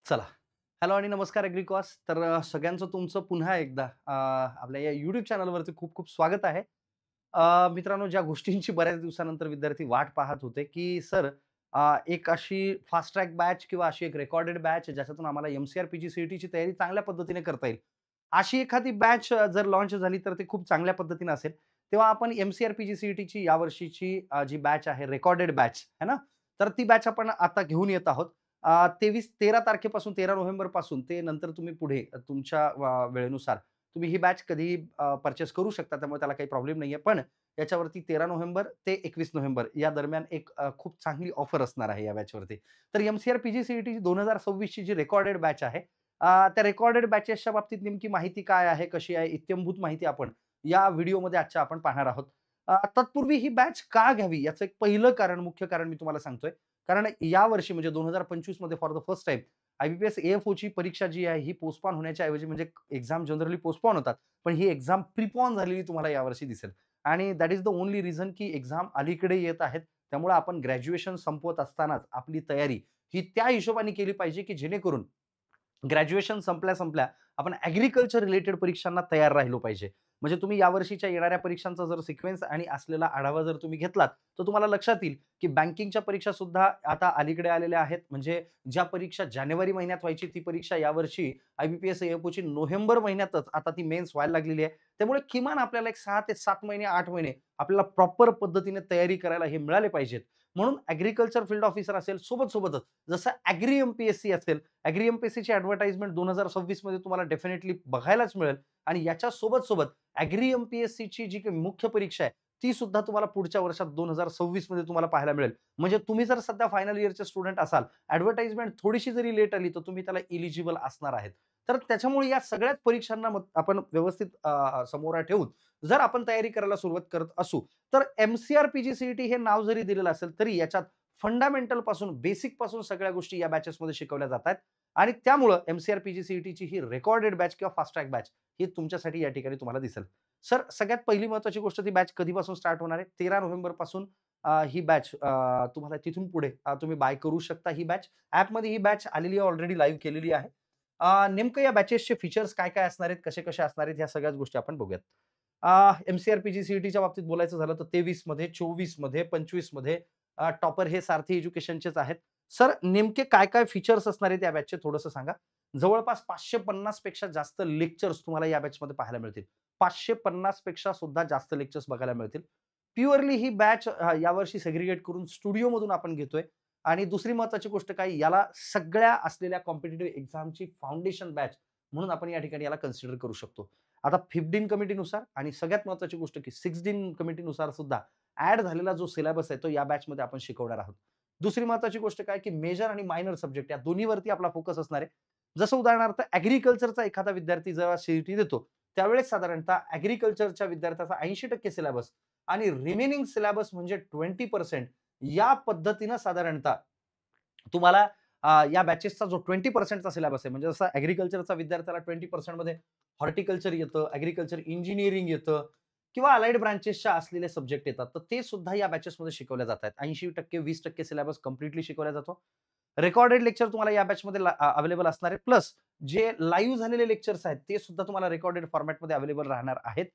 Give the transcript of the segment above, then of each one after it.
चला. हॅलो आणि नमस्कार एग्रीकॉस. तर सगळ्यांचं तुमचं पुन्हा एकदा आपल्या या YouTube चॅनलवरती खूप-खूप स्वागत आहे. मित्रांनो, ज्या गोष्टींची बऱ्याच दिवसानंतर विद्यार्थी वाट पाहत होते, की सर एक अशी फास्ट ट्रॅक बॅच किंवा अशी एक रेकॉर्डेड बॅच ज्याच्यातून आम्हाला एम-सी-आर-पी-जी, सी-ई-टीची तयारी चांगल्या पद्धतीने करता येईल. अशी एखादी बॅच जर लॉन्च झाली तर ते खूप चांगल्या पद्धतीने असेल. तेव्हा आपण एम-सी-आर-पी-जी, सी-ई-टीची यावर्षीची जी बॅच आहे रेकॉर्डेड बॅच, है ना? तर ती बॅच आपण आता घेऊन येत आहोत. 13 तारखेपासून 13 नोव्हेंबरपासून ते नंतर तुम्ही पुढे तुमच्या वेळेनुसार तुम्ही ही बॅच कधीही पर्चेस करू शकता. त्यामुळे त्याला काही प्रॉब्लेम नाहीये. पण याच्यावरती 13 नोव्हेंबर ते 21 नोव्हेंबर या दरम्यान एक खूप चांगली ऑफर असणार आहे या बॅचवरती. तर एम-सी-आर-पी-जी, सी-ई-टी 2026 ची जी रेकॉर्डेड बॅच आहे, त्या रेकॉर्डेड बॅचेसच्या बाबतीत नेमकी माहिती काय आहे, कशी आहे, इत्थंभूत माहिती आपण या व्हिडिओमध्ये आजच्या आपण पाहणार आहोत. तत्पूर्वी ही बॅच का घ्यावी याचं एक पहिलं कारण, मुख्य कारण मी तुम्हाला सांगतोय. कारण यावर्षी म्हणजे 2025 मध्ये फॉर द फर्स्ट टाईम आय-बी-पी-एस ए-एफ-ओची परीक्षा जी आहे ही पोस्टपोन होण्याच्या ऐवजी म्हणजे एक्झाम जनरली पोस्टपोन होतात. पण ही एक्झाम प्रीपोन झालेली तुम्हाला यावर्षी दिसेल. आणि that is the only reason की एक्झाम अलीकडे येत आहेत. त्यामुळे आपण ग्रॅज्युएशन संपवत असतानाच आपली तयारी ही त्या हिशोबाने केली पाहिजे, की जेणेकरून ग्रॅज्युएशन संपल्या-संपल्या आपण ॲग्रीकल्चर रिलेटेड परीक्षांना तयार राहिलो पाहिजे. म्हणजे तुम्ही यावर्षीच्या येणाऱ्या परीक्षांचा जर सिक्वेन्स आणि असलेला आढावा जर तुम्ही घेतलात, तर तुम्हाला लक्षात येईल, की बँकिंगच्या परीक्षा सुद्धा आता अलीकडे आलेल्या आहेत. म्हणजे ज्या परीक्षा जानेवारी महिन्यात व्हायची ती परीक्षा यावर्षी आय-बी-पी-एस, ए-एफ-ओची नोव्हेंबर महिन्यातच आता ती मेन्स व्हायला लागलेली आहे. त्यामुळे किमान आपल्याला एक 6 ते 7 महिने, 8 महिने आपल्याला प्रॉपर पद्धतीने तयारी करायला हे मिळाले पाहिजेत. म्हणून ॲग्रीकल्चर फील्ड ऑफिसर असेल, सोबत-सोबतच जसं ॲग्री एम-पी-एस-सी असेल, ॲग्री एम-पी-एस-सीची ॲडव्हर्टाइजमेंट 2026 मध्ये तुम्हाला डेफिनेटली बघायलाच मिळेल आणि याच्या सोबत-सोबत ॲग्री एम-पी-एस-सीची जी काही मुख्य परीक्षा आहे, ती सुद्धा तुम्हाला पुढच्या वर्षात 2026 मध्ये तुम्हाला पाहायला मिळेल. म्हणजे तुम्ही जर सध्या फायनल इयरचे स्टुडंट असाल, ॲडव्हर्टाइजमेंट थोडीशी जरी लेट आली, तर तुम्ही त्याला एलिजिबल असणार आहेत. तर त्याच्यामुळे या सगळ्याच परीक्षांना आपण व्यवस्थित समोर ठेवून जर आपण तयारी करायला सुरुवात करत असू, तर एम-सी-आर-पी-जी, सी-ई-टी हे नाव जरी दिलेलं असेल, तरी याच्यात फंडामेंटल पासून, बेसिक पासून सगळ्या गोष्टी या बॅचेसमध्ये शिकवल्या जातात आणि त्यामुळं एम-सी-आर-पी-जी, सी-ई-टीची ही रेकॉर्डेड बॅच किंवा फास्ट ट्रॅक बॅच ही तुमच्यासाठी या ठिकाणी तुम्हाला दिसेल. सर, सगळ्यात पहिली महत्त्वाची गोष्ट ती बॅच कधीपासून स्टार्ट होणार आहे? 13 नोव्हेंबरपासून ही बॅच तुम्हाला तिथून पुढे तुम्ही बाय करू शकता ही बॅच. ॲपमध्ये ही बॅच आलेली आहे, ऑलरेडी लाईव्ह केलेली आहे. नेमकं या बॅचेसचे फीचर्स काय-काय असणार आहेत, कसे-कसे असणार आहेत, ह्या सगळ्याच गोष्टी आपण बघूयात. एम-सी-आर-पी-जी, सी-ई-टीच्या बाबतीत बोलायचं झालं तर 23 मध्ये, 24 मध्ये, 25 मध्ये टॉपर हे सारथी एज्युकेशनचेच आहेत. सर, नेमके काय-काय फीचर्स असणार आहेत या बॅचचे थोडंसं सांगा? जवळपास 550 पेक्षा जास्त लेक्चर्स तुम्हाला या बॅचमध्ये पाहायला मिळतील. 550 पेक्षा सुद्धा जास्त लेक्चर्स बघायला मिळतील. प्युअरली ही बॅच यावर्षी सेग्रीगेट करून स्टुडिओमधून आपण घेतोय आणि दुसरी महत्त्वाची गोष्ट काय, याला सगळ्या असलेल्या कॉम्पिटिटिव्ह एक्झामची फाउंडेशन बॅच म्हणून आपण या ठिकाणी याला कन्सिडर करू शकतो. आता 15 कमिटीनुसार आणि सगळ्यात महत्त्वाची गोष्ट की 16 कमिटीनुसार सुद्धा ॲड झालेला जो सिलेबस आहे तो या बॅचमध्ये आपण शिकवणार आहोत. दुसरी महत्त्वाची गोष्ट काय की मेजर आणि मायनर सब्जेक्ट या दोन्हीवरती आपला फोकस असणार आहे. जसं उदाहरणार्थ ॲग्रीकल्चरचा एखादा विद्यार्थी जेव्हा सी देतो, त्यावेळेस साधारणतः ॲग्रीकल्चरच्या विद्यार्थ्याचा 80% सिलेबस आणि रिमेनिंग सिलेबस म्हणजे 20% या पद्धतीनं साधारणतः तुम्हाला या बॅचेसचा जो 20% चा सिलेबस आहे, म्हणजे जसं ॲग्रीकल्चरचा विद्यार्थ्याला 20% मध्ये हॉर्टिकल्चर येतं, ॲग्रीकल्चर इंजिनिअरिंग येतं किंवा अलाइड ब्रांचेसच्या असलेले सब्जेक्ट येतात. तर ते सुद्धा या बॅचेसमध्ये शिकवल्या जातात. 80% 20% सिलेबस कंप्लीटली शिकवला जातो. रेकॉर्डेड लेक्चर तुम्हाला या बॅचमध्ये अवेलेबल असणार आहे. प्लस जे लाईव्ह झालेले लेक्चर्स आहेत, ते सुद्धा तुम्हाला रेकॉर्डेड फॉर्मॅटमध्ये अवेलेबल राहणार आहेत.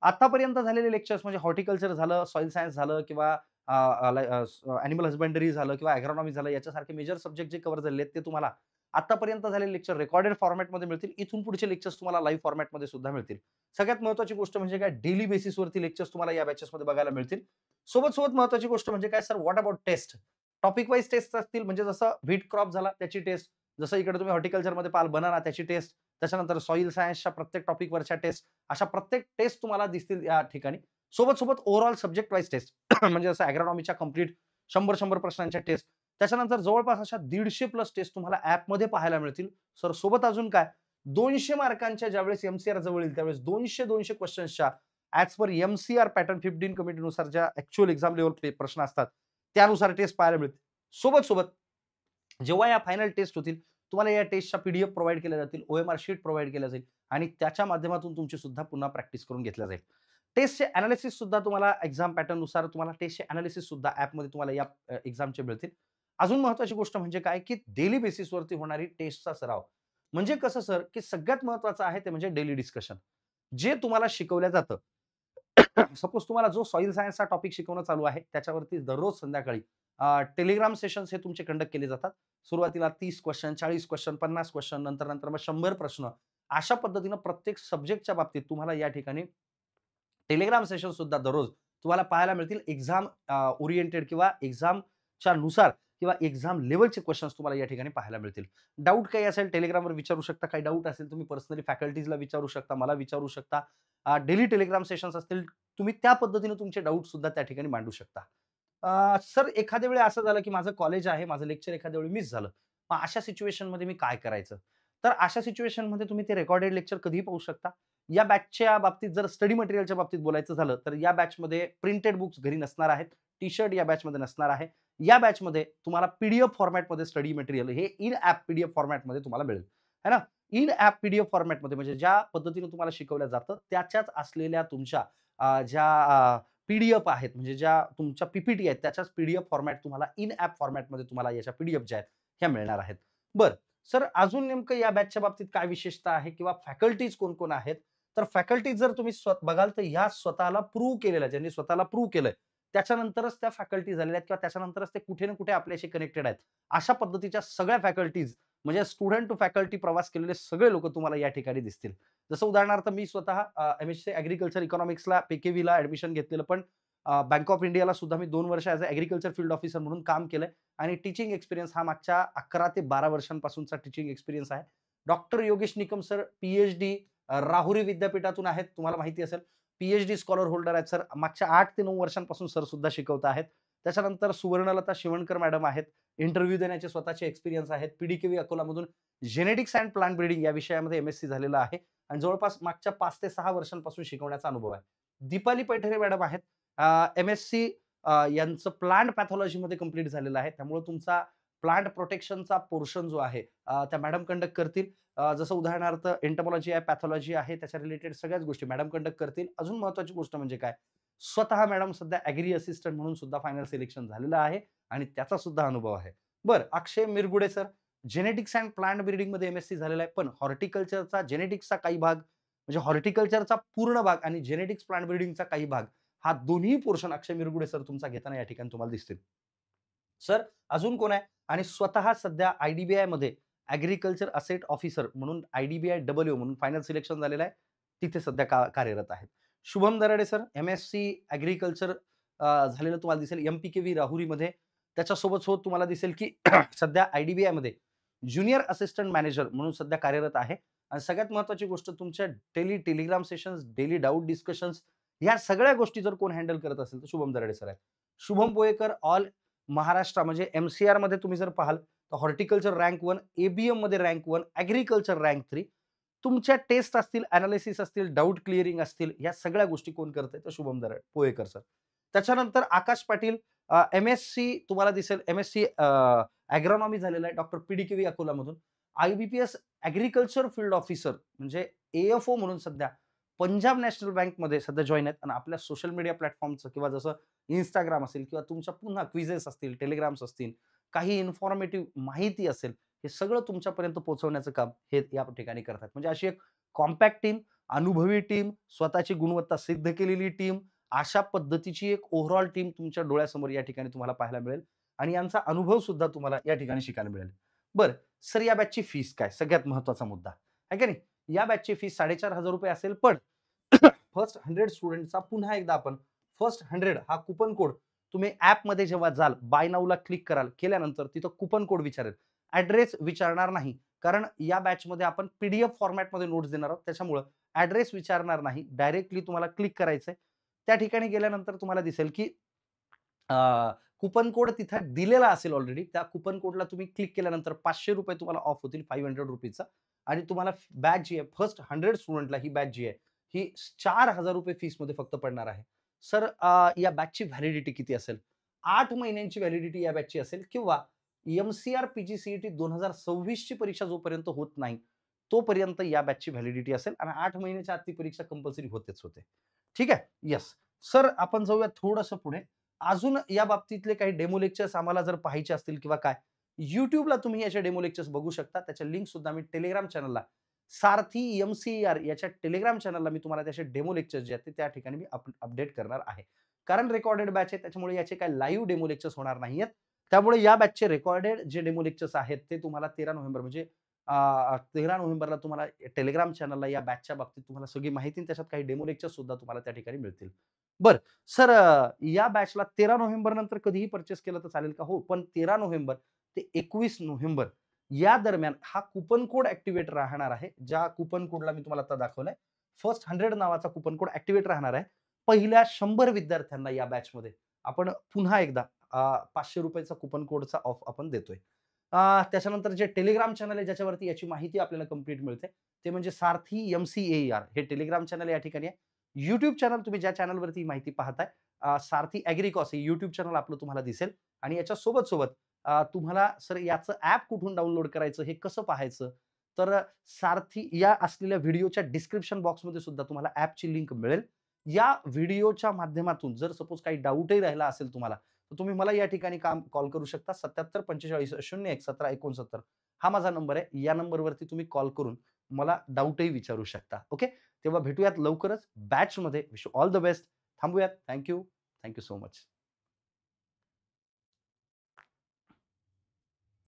आतापर्यंत झालेले लेक्चर्स म्हणजे हॉर्टिकल्चर झालं, सॉइल सायन्स झालं किंवा ॲनिमल हसबंडरी झालं किंवा ॲग्रोनॉमी झालं, याच्यासारखे मेजर सब्जेक्ट जे कव्हर झालेले आहेत, ते तुम्हाला आतापर्यंत झालेले लेक्चर रेकॉर्डेड फॉर्मॅटमध्ये मिळतील. इथून पुढचे लेक्चर्स तुम्हाला लाईव्ह फॉर्मॅटमध्ये सुद्धा मिळतील. सगळ्यात महत्त्वाची गोष्ट म्हणजे काय, डेली बेसिसवरती लेक्चर्स तुम्हाला या बॅचेसमध्ये बघायला मिळतील. सोबत-सोबत महत्त्वाची गोष्ट म्हणजे काय sir, what about test? Topic wise test असतील, म्हणजे जसं व्हीट क्रॉप झाला त्याची टेस्ट, जसं इकडे तुम्ही हॉर्टिकल्चरमध्ये पाहाल बनाना त्याची टेस्ट, त्याच्यानंतर सॉइल सायन्सच्या प्रत्येक टॉपिकवरच्या टेस्ट, अशा प्रत्येक टेस्ट तुम्हाला दिसतील या ठिकाणी. सोबत-सोबत ओव्हरऑल सब्जेक्ट वाईज टेस्ट म्हणजे जसं ॲग्रोनॉमीच्या कंप्लीट 100-100 प्रश्नांच्या टेस्ट. त्याच्यानंतर जवळपास अशा 150 प्लस टेस्ट तुम्हाला ॲपमध्ये पाहायला मिळतील. सर, सोबत अजून काय, 200 मार्कांच्या ज्यावेळेस एम-सी-आर जवळ येईल, त्यावेळेस 200-200 क्वेशन्सच्या ॲज पर एम-सी-आर पॅटर्न 15 कमिटीनुसार ज्या ॲक्चुअल एक्झाम लेव्हल प्रश्न असतात, त्यानुसार टेस्ट पाहायला मिळतील. सोबत-सोबत जेव्हा या फायनल टेस्ट होतील, तुम्हाला या टेस्टच्या पी-डी-एफ प्रोव्हाईड केल्या जातील, ओ-एम-आर शीट प्रोव्हाईड केल्या जाईल आणि त्याच्या माध्यमातून तुमची सुद्धा पुन्हा प्रॅक्टिस करून घेतल्या जाईल. टेस्टचे एनालिसिस सुद्धा तुम्हाला एक्झाम पॅटर्ननुसार तुम्हाला टेस्टचे एनालिसिस सुद्धा ॲपमध्ये तुम्हाला या एक्झामचे मिळतील. अजून महत्त्वाची गोष्ट म्हणजे काय, की डेली बेसिसवरती होणारी टेस्टचा सराव. म्हणजे कसं सर, की सगळ्यात महत्त्वाचं आहे ते म्हणजे डेली डिस्कशन. जे तुम्हाला शिकवलं जातं. सपोज तुम्हाला जो सॉइल सायन्सचा टॉपिक शिकवणं चालू आहे, त्याच्यावरती दररोज संध्याकाळी टेलिग्राम सेशन्स हे तुमचे कंडक्ट केले जातात. सुरुवातीला 30 क्वेशन, 40 क्वेशन, 50 क्वेशन, नंतर मग 100 प्रश्न. अशा पद्धतीनं प्रत्येक सब्जेक्टच्या बाबतीत तुम्हाला या ठिकाणी टेलिग्राम सेशन सुद्धा दररोज तुम्हाला पाहायला मिळतील. एक्झाम ओरिएंटेड किंवा एक्झामच्या नुसार किंवा एक्झाम लेव्हलचे क्वेशन्स तुम्हाला या ठिकाणी पाहायला मिळतील. डाऊट काही असेल टेलिग्रामवर विचारू शकता. काही डाऊट असेल तुम्ही पर्सनली फॅकल्टीजला विचारू शकता, मला विचारू शकता. डेली टेलिग्राम सेशन्स असतील, तुम्ही त्या पद्धतीने तुमचे डाऊट सुद्धा त्या ठिकाणी मांडू शकता. सर एखाद्या वेळी असं झालं, की माझं कॉलेज आहे, माझं लेक्चर एखाद्या वेळी मिस झालं. मग अशा सिच्युएशनमध्ये मी काय करायचं? तर अशा सिच्युएशनमध्ये तुम्ही ते रेकॉर्डेड लेक्चर कधीही पाहू शकता. या बॅचच्या बाबतीत जर स्टडी मटेरियलच्या बाबतीत बोलायचं झालं, तर या बॅचमध्ये प्रिंटेड बुक्स घरी नसणार आहेत. टी-शर्ट या बॅचमध्ये नसणार आहे. या बॅचमध्ये तुम्हाला पी-डी-एफ फॉर्मॅटमध्ये स्टडी मटेरियल हे इन ॲप पी-डी-एफ फॉर्मॅटमध्ये तुम्हाला मिळेल. है ना? इन ॲप पी-डी-एफ फॉर्मॅटमध्ये म्हणजे ज्या पद्धतीने तुम्हाला शिकवलं जातं, त्याच्याच असलेल्या तुमच्या ज्या पी-डी-एफ आहेत, म्हणजे ज्या तुमच्या पी-पी-टी आहेत, त्याच्याच पी-डी-एफ फॉर्मॅट तुम्हाला इन ॲप फॉर्मॅटमध्ये तुम्हाला याच्या पी-डी-एफ ज्या आहेत, ह्या मिळणार आहेत. बरं, सर अजून नेमकं या बॅचच्या बाबतीत काय विशेषता आहे किंवा फॅकल्टीज कोण-कोण आहेत? तर फॅकल्टीज जर तुम्ही बघाल तर ह्या स्वतःला प्रूव्ह केलेल्या, ज्यांनी स्वतःला प्रूव्ह केलंय, त्याच्यानंतरच त्या फॅकल्टी झालेल्या आहेत किंवा त्याच्यानंतरच ते कुठे ना कुठे आपल्याशी कनेक्टेड आहेत. अशा पद्धतीच्या सगळ्या फॅकल्टीज म्हणजे स्टुडंट टू फॅकल्टी प्रवास केलेले सगळे लोकं तुम्हाला या ठिकाणी दिसतील. जसं उदाहरणार्थ मी स्वतः एम-एससी ॲग्रीकल्चर इकॉनॉमिक्सला पी-के-व्हीला ॲडमिशन घेतलेलं, पण बँक ऑफ इंडियाला सुद्धा मी 2 वर्ष as a agriculture field officer म्हणून काम केलंय आणि टीचिंग एक्सपिरियन्स हा मागच्या 11 ते 12 वर्षांपासूनचा टीचिंग एक्सपिरियन्स आहे. Doctor Yogesh Nikam sir PhD Rahuri विद्यापीठातून आहेत. तुम्हाला माहिती असेल. पी-एच-डी स्कॉलर होल्डर आहेत सर. मागच्या 8 ते 9 वर्षांपासून सर सुद्धा शिकवत आहेत. त्याच्यानंतर सुवर्णलता शिवणकर मॅडम आहेत. इंटरव्ह्यू देण्याचे स्वतःचे एक्सपिरियन्स आहेत. पी-डी-के-व्ही अकोलामधून जेनेटिक्स एंड प्लांट ब्रीडिंग या विषयामध्ये एम-एस-सी झालेलं आहे आणि जवळपास मागच्या 5 ते 6 वर्षांपासून शिकवण्याचा अनुभव आहे. दीपाली पैठरे मॅडम आहेत. एम-एस-सी यांचं प्लांट पॅथॉलॉजीमध्ये कंप्लीट झालेलं आहे. त्यामुळे तुमचा प्लांट प्रोटेक्शनचा पोर्शन जो आहे त्या मॅडम कंडक्ट करतील. जसं उदाहरणार्थ एंटॉमॉलॉजी आहे, पॅथॉलॉजी आहे, त्याच्या रिलेटेड सगळ्याच गोष्टी मॅडम कंडक्ट करतील. अजून महत्त्वाची गोष्ट म्हणजे काय, स्वतः मॅडम सध्या ॲग्री असिस्टंट म्हणून सुद्धा फायनल सिलेक्शन झालेलं आहे आणि त्याचा सुद्धा अनुभव आहे. बरं, Akshay Mirgude sir genetics and plant ब्रीडिंगमध्ये एम-एस-सी झालेला आहे. पण हॉर्टिकल्चरचा जेनेटिक्सचा काही भाग म्हणजे हॉर्टिकल्चरचा पूर्ण भाग आणि जेनेटिक्स प्लांट ब्रीडिंगचा काही भाग हा दोन्ही पोर्शन अक्षय मिरगुडे सर तुमचा घेताना या ठिकाणी तुम्हाला दिसतील. सर अजून कोण आहे? आणि स्वतः सध्या आय-डी-बी-आयमध्ये ॲग्रीकल्चर असेट ऑफिसर म्हणून आय-डी-बी-आय डबल-ओ म्हणून फायनल सिलेक्शन झालेलं आहे. तिथे सध्या कार्यरत आहेत. Shubham Darade sir MSc agriculture झालेलं तुम्हाला दिसेल एम-पी-के-व्ही राहुरीमध्ये. त्याच्यासोबत तुम्हाला दिसेल की सध्या आय-डी-बी-आयमध्ये ज्युनियर असिस्टंट मॅनेजर म्हणून सध्या कार्यरत आहे. आणि सगळ्यात महत्त्वाची गोष्ट तुमच्या daily Telegram sessions, daily doubt discussions ह्या सगळ्या गोष्टी जर कोण हँडल करत असेल तर शुभम दराडे सर आहेत. शुभम बोयेकर ऑल महाराष्ट्र म्हणजे एम-सी-आरमध्ये तुम्ही जर पाहाल तर हॉर्टिकल्चर रँक 1, ए-बी-एममध्ये रँक 1, ॲग्रीकल्चर रँक 3. तुमच्या टेस्ट असतील, एनालिसिस असतील, डाउट क्लिअरिंग असतील, या सगळ्या गोष्टी कोण करतंय तर शुभम पोयेकर सर. त्याच्यानंतर आकाश पाटील एम-एस-सी तुम्हाला दिसेल एम-एस-सी ॲग्रोनॉमी झालेला आहे डॉक्टर पी-डी-के-व्ही अकोलामधून. आय-बी-पी-एस ॲग्रीकल्चर फील्ड ऑफिसर म्हणजे ए-एफ-ओ म्हणून सध्या पंजाब नॅशनल बँकमध्ये सध्या जॉइन आहेत आणि आपल्या सोशल मीडिया प्लॅटफॉर्मचं किंवा जसं Instagram असेल किंवा तुमच्या पुन्हा क्विझेस असतील, टेलिग्राम्स असतील, काही इन्फॉर्मेटिव्ह माहिती असेल, हे सगळं तुमच्यापर्यंत पोहोचवण्याचं काम हे या ठिकाणी करतात. म्हणजे अशी एक कॉम्पॅक्ट टीम, अनुभवी टीम, स्वतःची गुणवत्ता सिद्ध केलेली टीम, अशा पद्धतीची एक ओव्हरऑल टीम तुमच्या डोळ्यासमोर या ठिकाणी तुम्हाला पाहायला मिळेल आणि यांचा अनुभव सुद्धा तुम्हाला या ठिकाणी शिकायला मिळेल. बरं, सर या बॅचची फीस काय? सगळ्यात महत्त्वाचा मुद्दा, आहे की नाही? या बॅचची फीस ₹4,500 असेल, पण फर्स्ट 100 स्टुडंटचा पुन्हा एकदा आपण फर्स्ट 100 हा कुपन कोड तुम्ही ॲपमध्ये जेव्हा जाल, बाय नाऊला क्लिक कराल, केल्यानंतर तिथं कुपन कोड विचारेल. ॲड्रेस विचारणार नाही. कारण या बॅचमध्ये आपण पी-डी-एफ फॉर्मॅटमध्ये नोट्स देणार आहोत. त्याच्यामुळं ॲड्रेस विचारणार नाही. डायरेक्टली तुम्हाला क्लिक करायचंय. त्या ठिकाणी गेल्यानंतर तुम्हाला दिसेल की कुपन कोड तिथं दिलेला असेल ऑलरेडी. त्या कुपन कोडला तुम्ही क्लिक केल्यानंतर ₹500 तुम्हाला ऑफ होतील ₹500 आणि तुम्हाला बॅच जी आहे फर्स्ट 100 स्टुडंटला ही बॅच जी आहे, ही ₹4,000 फीसमध्ये फक्त पडणार आहे. सर या बॅचची व्हॅलिडिटी किती असेल? 8 महिन्यांची व्हॅलिडिटी या बॅचची असेल किंवा एम-सी-आर पी-जी-सी-ई-टी 2026 ची परीक्षा जोपर्यंत होत नाही, तोपर्यंत या बॅचची व्हॅलिडिटी असेल आणि 8 महिन्याच्या आत ती परीक्षा कंपल्सरी होतेच होते. ठीक आहे? येस. सर आपण जाऊया थोडंसं पुढे. अजून या बाबतीतले काही डेमो लेक्चर्स आम्हाला जर पाहायचे असतील किंवा काय, YouTubeला तुम्ही याचे डेमो लेक्चर्स बघू शकता. त्याच्या लिंक सुद्धा मी Telegram चॅनलला सारथी एम-सी-ए-आर याच्या Telegram चॅनलला मी तुम्हाला त्याचे डेमो लेक्चर्स जे आहेत ते त्या ठिकाणी मी अपडेट करणार आहे. कारण रेकॉर्डेड बॅच आहे त्याच्यामुळे याचे काही लाईव्ह डेमो लेक्चर्स होणार नाहीयेत. त्यामुळे या बॅचचे रेकॉर्डेड जे डेमो लेक्चर्स आहेत ते तुम्हाला 13 नोव्हेंबर म्हणजे 13 नोव्हेंबरला तुम्हाला Telegram चॅनलला या बॅचच्या बाबतीत तुम्हाला सगळी माहिती आणि त्याच्यात काही डेमो लेक्चर्स सुद्धा तुम्हाला त्या ठिकाणी मिळतील. बरं सर या बॅचला 13 नोव्हेंबर नंतर कधीही पर्चेस केलं तर चालेल का? हो, पण 13 नोव्हेंबर ते 21 नोव्हेंबर या दरम्यान हा कुपन कोड ॲक्टिव्हेट राहणार आहे. ज्या कुपन कोडला मी तुम्हाला आता दाखवलाय. फर्स्ट 100 नावाचा कुपन कोड ॲक्टिव्हेट राहणार आहे. पहिल्या 100 विद्यार्थ्यांना या बॅचमध्ये आपण पुन्हा एकदा ₹500 चा कुपन कोडचा ऑफ आपण देतोय. त्याच्यानंतर जे Telegram चॅनल आहे ज्याच्यावरती याची माहिती आपल्याला कंप्लीट मिळते. ते म्हणजे सारथी एम-सी-ए-आर हे Telegram चॅनल या ठिकाणी आहे. YouTube चॅनल तुम्ही ज्या चॅनलवरती माहिती पाहताय सारथी ॲग्रीकॉस हे YouTube चॅनल आपलं तुम्हाला दिसेल आणि याच्या सोबत तुम्हाला सर याचं ॲप कुठून डाउनलोड करायचं, हे कसं पाहायचं? तर सारथी या असलेल्या व्हिडिओच्या डिस्क्रिप्शन बॉक्समध्ये सुद्धा तुम्हाला ॲपची लिंक मिळेल. या व्हिडिओच्या माध्यमातून जर सपोज काही डाउटही राहिला असेल तुम्हाला, तर तुम्ही मला या ठिकाणी कॉल करू शकता 77 45 01 17 69 हा माझा नंबर आहे. या नंबरवरती तुम्ही कॉल करून मला डाउटही विचारू शकता. ओके. तेव्हा भेटूयात लवकरच बॅचमध्ये. Wish you all the best. थांबूयात. Thank you. Thank you so much.